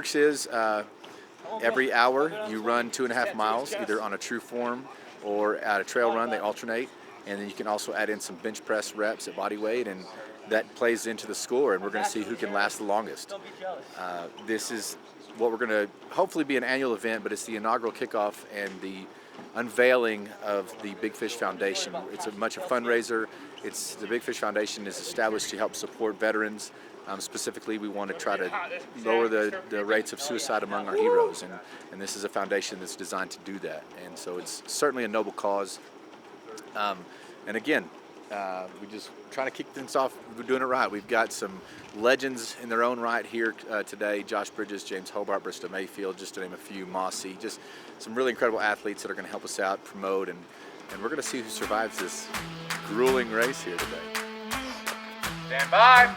works is every hour you run 2.5 miles, either on a true form or at a trail run. They alternate, and then you can also add in some bench press reps at body weight, and that plays into the score, and we're going to see who can last the longest. This is what we're going to hopefully be an annual event, but it's the inaugural kickoff and the unveiling of the Big Fish Foundation. It's a fundraiser. The Big Fish Foundation is established to help support veterans. Specifically, we want to try to lower the rates of suicide among our heroes, and this is a foundation that's designed to do that. And so it's certainly a noble cause. And again, we just try to kick things off. We're doing it right. We've got some legends in their own right here today. Josh Bridges, James Hobart, Bristol Mayfield, just to name a few, Mossy, just some really incredible athletes that are going to help us out, promote, and we're going to see who survives this grueling race here today. Stand by.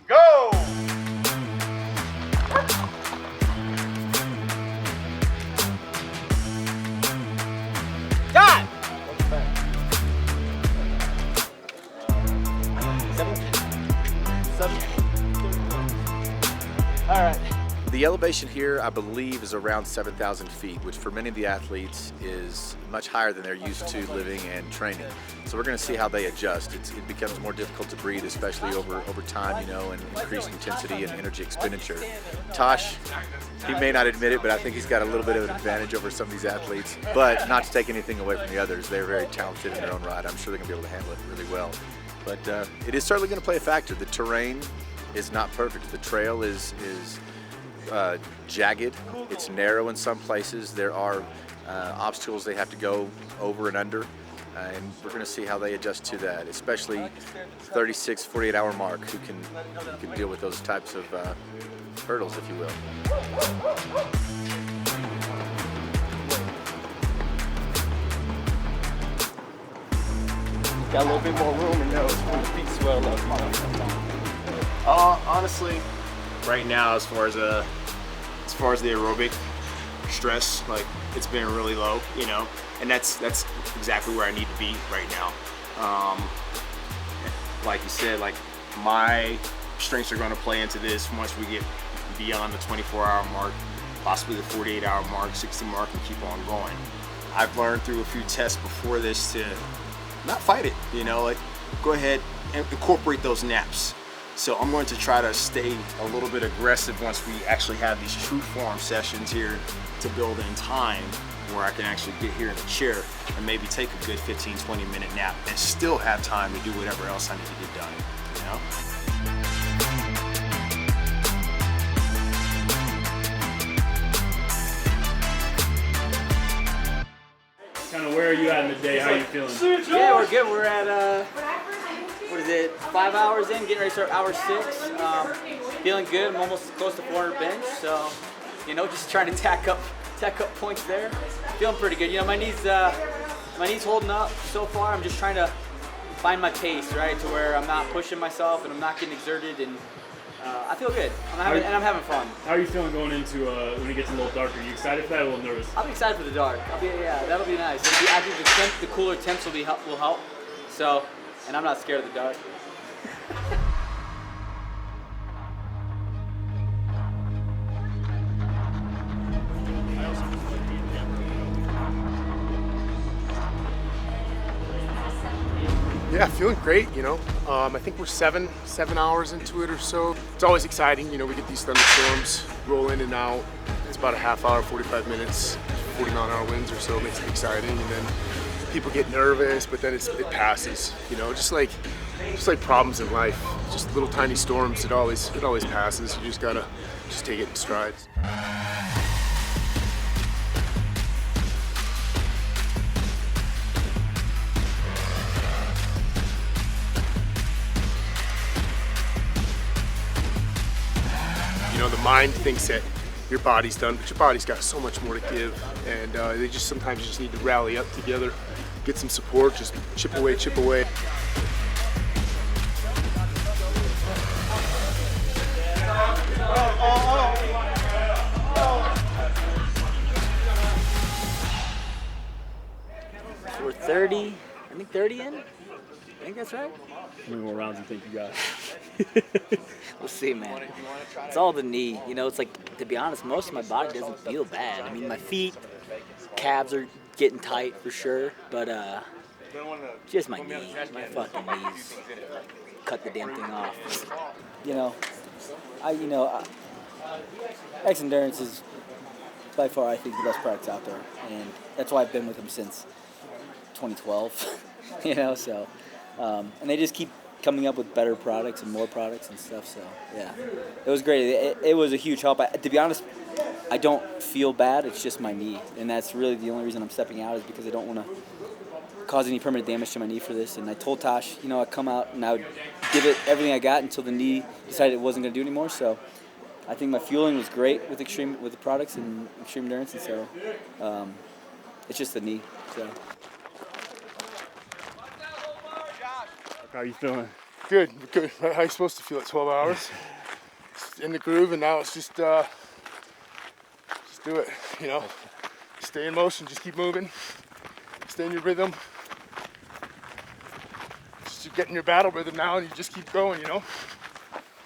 Go! Time! Seven. All right. The elevation here, I believe, is around 7,000 feet, which for many of the athletes is much higher than they're used to living and training. So we're going to see how they adjust. It becomes more difficult to breathe, especially over time, and increased intensity and energy expenditure. Tosh, he may not admit it, but I think he's got a little bit of an advantage over some of these athletes. But not to take anything away from the others, they're very talented in their own right. I'm sure they're going to be able to handle it really well. But it is certainly going to play a factor. The terrain is not perfect. The trail is jagged. It's narrow in some places. There are obstacles they have to go over and under, and we're going to see how they adjust to that, especially 36, 48-hour mark, who can deal with those types of hurdles, if you will. Got a little bit more room in those when the feet swell up. Honestly, right now, as far as the aerobic stress, like, it's been really low, and that's exactly where I need to be right now. Like you said, like, my strengths are going to play into this once we get beyond the 24-hour mark, possibly the 48-hour mark, 60 mark, and keep on going. I've learned through a few tests before this to not fight it, like, go ahead and incorporate those naps. So I'm going to try to stay a little bit aggressive once we actually have these true form sessions here, to build in time where I can actually get here in the chair and maybe take a good 15-20 minute nap and still have time to do whatever else I need to get done, Kind of where are you at in the day? How are you feeling? Yeah, we're good. We're at, 5 hours in, getting ready to start hour 6. Feeling good. I'm almost close to 400 bench, so, just trying to tack up points there. Feeling pretty good. My knees holding up so far. I'm just trying to find my pace, right, to where I'm not pushing myself and I'm not getting exerted, and I feel good. I'm having fun. How are you feeling going into when it gets a little darker? Are you excited for that or a little nervous? I'll be excited for the dark. That'll be nice. I think the cooler temps will help. So, and I'm not scared of the dark. Yeah, feeling great, I think we're seven hours into it or so. It's always exciting, we get these thunderstorms roll in and out. It's about a half hour, 45 minutes, 40-mile-an-hour winds or so, makes it exciting. And then people get nervous, but then it passes, just like problems in life, just little tiny storms, it always passes. You just gotta take it in strides. The mind thinks that your body's done, but your body's got so much more to give, and they sometimes you just need to rally up together, get some support, just chip away. We're 30 in. think that's right. How many more rounds do you think you got? We'll see, man. It's all the knee. You know, it's like, to be honest, most of my body doesn't feel bad. I mean, my feet, calves are getting tight for sure, but just my knee, my fucking knees. Cut the damn thing off. You know, Xendurance is by far, I think, the best products out there, and that's why I've been with them since 2012. You know, so and they just keep coming up with better products and more products and stuff. So yeah, it was great. It was a huge help. To be honest, I don't feel bad. It's just my knee, and that's really the only reason I'm stepping out, is because I don't want to cause any permanent damage to my knee for this. And I told Tosh, you know, I'd come out and I would give it everything I got until the knee decided it wasn't going to do anymore. So I think my fueling was great with the products and Extreme Endurance, and so it's just the knee. So. How are you feeling? Good. Right how you're supposed to feel at 12 hours. Just in the groove, and now it's just do it. You know, stay in motion. Just keep moving. Stay in your rhythm. Just get in your battle rhythm now, and you just keep going. You know.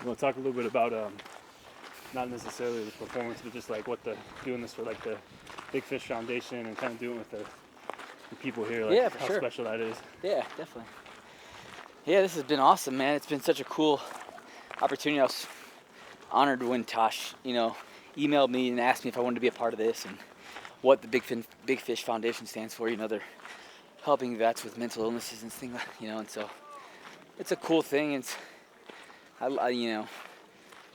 You want to talk a little bit about not necessarily the performance, but just like doing this for like the Big Fish Foundation and kind of doing it with the people here. Like, Yeah, for how sure. special that is. Yeah, definitely. Yeah, this has been awesome, man. It's been such a cool opportunity. I was honored when Tosh, you know, emailed me and asked me if I wanted to be a part of this and what the Big Fish Foundation stands for. You know, they're helping vets with mental illnesses and things, you know, and so it's a cool thing. It's, you know,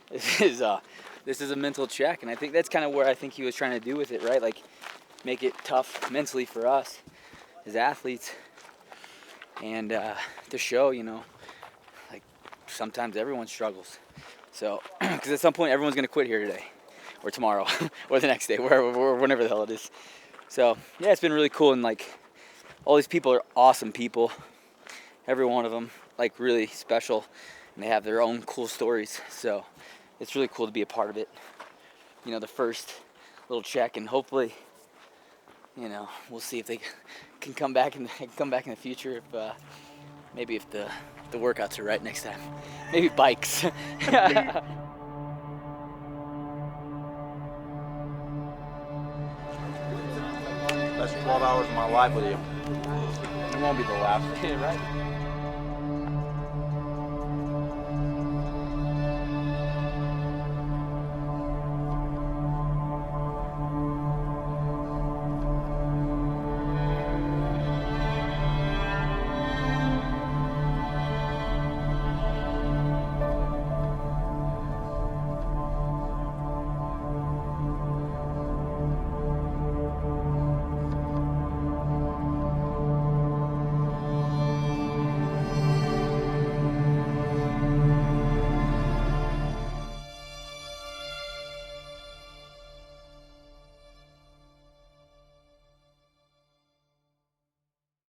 this is a mental check, and I think that's kind of where I think he was trying to do with it, right? Like, make it tough mentally for us as athletes. And to show, you know, like, sometimes everyone struggles. So, because at some point everyone's going to quit here today or tomorrow or the next day, whenever the hell it is. So, yeah, it's been really cool. And, like, all these people are awesome people. Every one of them, like, really special. And they have their own cool stories. So, it's really cool to be a part of it. You know, the first little check, and hopefully, you know, we'll see if they can come back in the future. If maybe if the workouts are right next time, maybe bikes. Best 12 hours of my life with you. It won't be the last. Right?